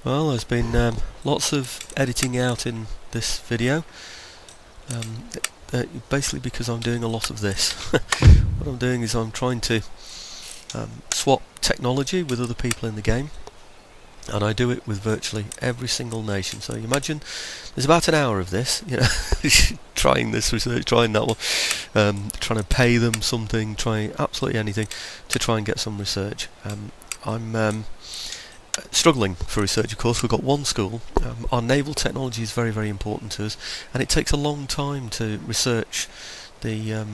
Well, there's been lots of editing out in this video, basically because I'm doing a lot of this. What I'm doing is I'm trying to swap technology with other people in the game, and I do it with virtually every single nation. So you imagine there's about an hour of this, trying this research, trying that one, trying to pay them something, trying absolutely anything to try and get some research. I'm struggling for research, of course. We've got one school. Our naval technology is very, very important to us, and it takes a long time to research the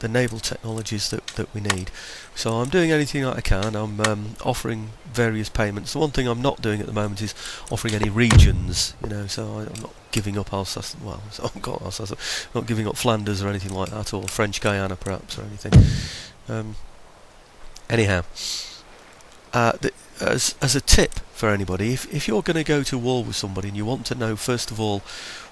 naval technologies that we need. So I'm doing anything that I can. I'm offering various payments. The one thing I'm not doing at the moment is offering any regions, so I'm not giving up Alsace, well, I've got Alsace, not giving up Flanders or anything like that, or French Guiana perhaps, or anything. Anyhow, as a tip for anybody, if you're going to go to war with somebody and you want to know first of all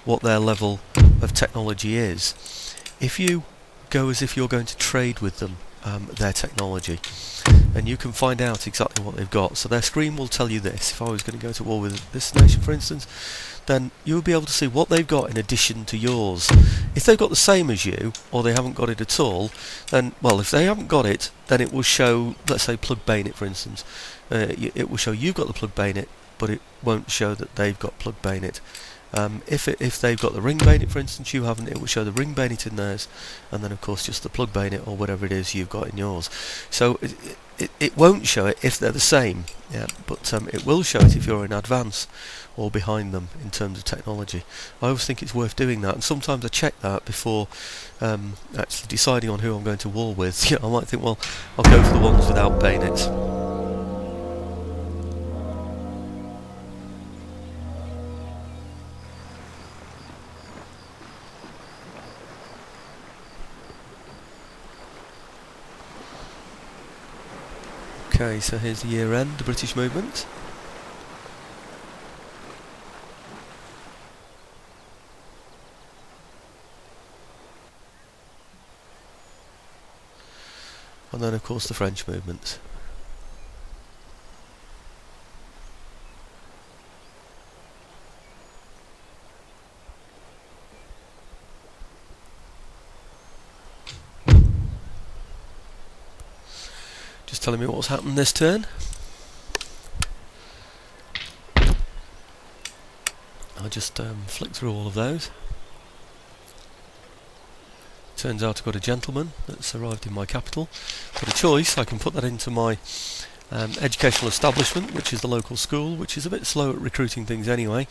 what their level of technology is, if you go as if you're going to trade with them their technology, and you can find out exactly what they've got. So their screen will tell you this. If I was going to go to war with this nation, for instance, then you'll be able to see what they've got in addition to yours. If they've got the same as you, or they haven't got it at all, then, well, if they haven't got it, then it will show, let's say plug bayonet for instance, it will show you've got the plug bayonet, but it won't show that they've got plug bayonet. If they've got the ring bayonet, for instance, you haven't, it will show the ring bayonet in theirs, and then of course just the plug bayonet or whatever it is you've got in yours. So it won't show it if they're the same, but it will show it if you're in advance or behind them in terms of technology. I always think it's worth doing that, and sometimes I check that before actually deciding on who I'm going to war with. I might think, well, I'll go for the ones without bayonets. Okay, so here's the year end, the British movement. And then of course the French movement. Just telling me what's happened this turn. I'll just flick through all of those. Turns out I've got a gentleman that's arrived in my capital. Got a choice. I can put that into my educational establishment, which is the local school, which is a bit slow at recruiting things anyway.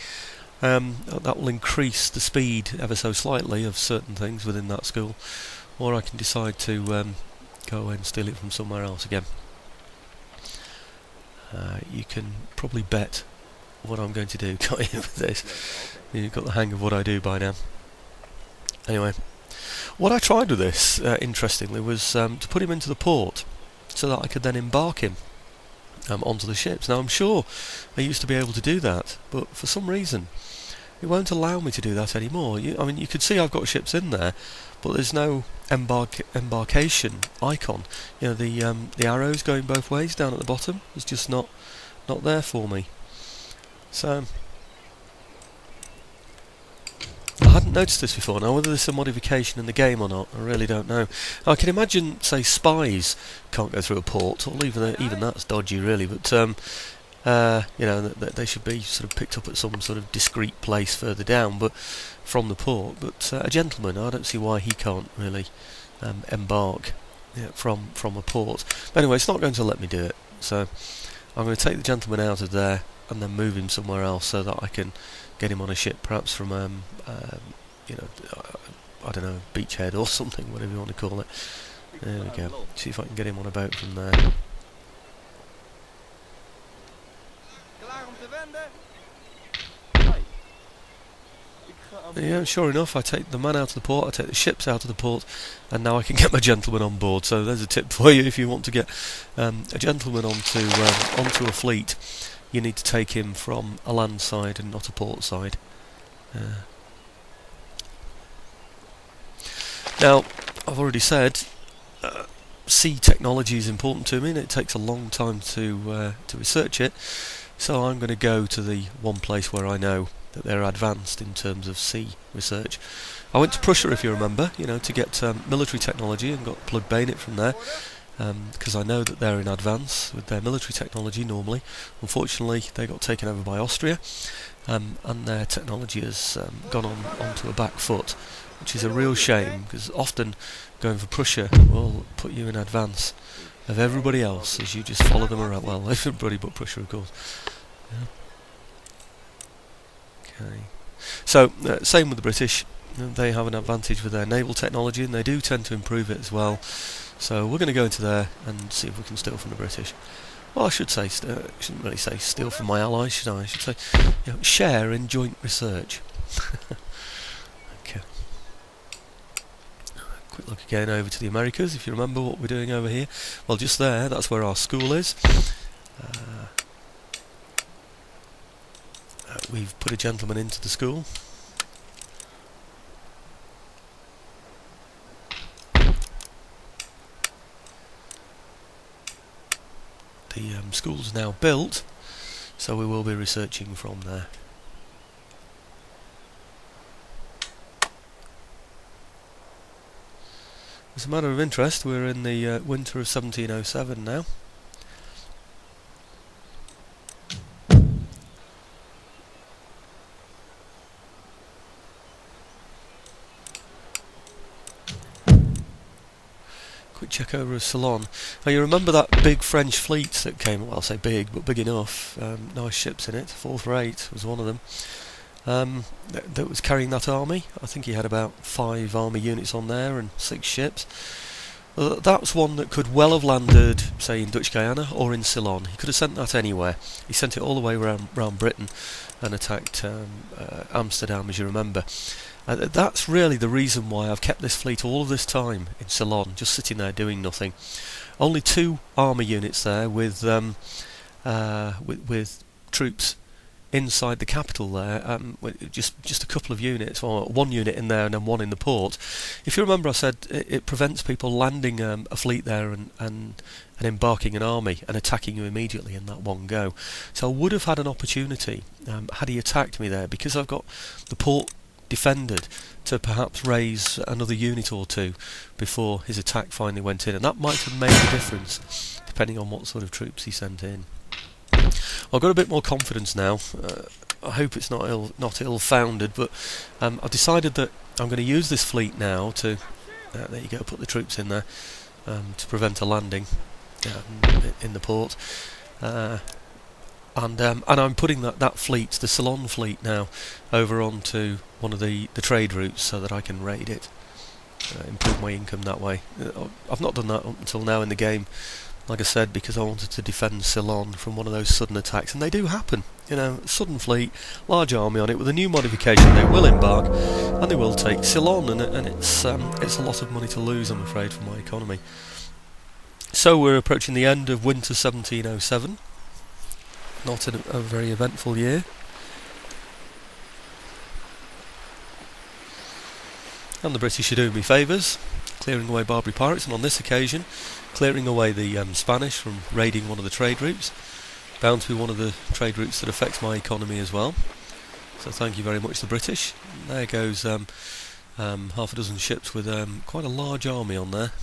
That will increase the speed ever so slightly of certain things within that school, or I can decide to go away and steal it from somewhere else again. You can probably bet what I'm going to do, can't you, with this? You've got the hang of what I do by now. Anyway, what I tried with this, interestingly, was to put him into the port so that I could then embark him onto the ships. Now I'm sure I used to be able to do that, but for some reason it won't allow me to do that anymore. I mean, you could see I've got ships in there, but there's no embarkation icon. The arrows going both ways down at the bottom is just not there for me. So I hadn't noticed this before. Now, whether this is a modification in the game or not, I really don't know. I can imagine, say, spies can't go through a port, or even that's dodgy, really. But they should be sort of picked up at some sort of discreet place further down, but from the port. But a gentleman, I don't see why he can't really embark from a port. But anyway, it's not going to let me do it. So I'm going to take the gentleman out of there and then move him somewhere else so that I can get him on a ship, perhaps from I don't know, beachhead or something, whatever you want to call it. There we go. See if I can get him on a boat from there. Yeah, sure enough, I take the man out of the port, I take the ships out of the port, and now I can get my gentleman on board. So there's a tip for you: if you want to get a gentleman onto a fleet, you need to take him from a land side and not a port side. Now, I've already said sea technology is important to me, and it takes a long time to research it. So I'm going to go to the one place where I know that they're advanced in terms of sea research. I went to Prussia, if you remember, to get military technology, and got plugged bayonet from there, because I know that they're in advance with their military technology normally. Unfortunately, they got taken over by Austria, and their technology has gone onto a back foot, which is a real shame, because often going for Prussia will put you in advance of everybody else as you just follow them around. Well, everybody but Prussia, of course. Yeah. Okay. So, same with the British. They have an advantage with their naval technology, and they do tend to improve it as well. So we're going to go into there and see if we can steal from the British. Well, I should say, shouldn't really say steal from my allies, should I? I should say, share in joint research. Okay. Quick look again over to the Americas, if you remember what we're doing over here. Well, just there, that's where our school is. We've put a gentleman into the school. The school's now built, so we will be researching from there. As a matter of interest, we're in the winter of 1707 now. Quick check over of Ceylon. Now you remember that big French fleet that came, well, I say big, but big enough, nice ships in it, 4th rate was one of them, that was carrying that army. I think he had about 5 army units on there and 6 ships. That's one that could well have landed, say, in Dutch Guiana or in Ceylon. He could have sent that anywhere. He sent it all the way around Britain and attacked Amsterdam, as you remember. That's really the reason why I've kept this fleet all of this time in Ceylon, just sitting there doing nothing. Only 2 army units there with troops inside the capital there, just a couple of units, or 1 unit in there and then 1 in the port. If you remember, I said it prevents people landing a fleet there and embarking an army and attacking you immediately in that one go. So I would have had an opportunity had he attacked me there, because I've got the port defended, to perhaps raise another unit or 2 before his attack finally went in, and that might have made a difference depending on what sort of troops he sent in. I've got a bit more confidence now. I hope it's not ill-founded, but I've decided that I'm going to use this fleet now to there you go, put the troops in there to prevent a landing in the port. And I'm putting that fleet, the Ceylon fleet now, over onto one of the trade routes so that I can raid it, improve my income that way. I've not done that up until now in the game, like I said, because I wanted to defend Ceylon from one of those sudden attacks, and they do happen. Sudden fleet, large army on it. With a new modification, they will embark and they will take Ceylon, and it's a lot of money to lose, I'm afraid, for my economy. So we're approaching the end of winter 1707. Not a very eventful year. And the British are doing me favours, clearing away Barbary pirates, and on this occasion clearing away the Spanish from raiding one of the trade routes. Bound to be one of the trade routes that affects my economy as well. So thank you very much, the British. There goes half a dozen ships with quite a large army on there.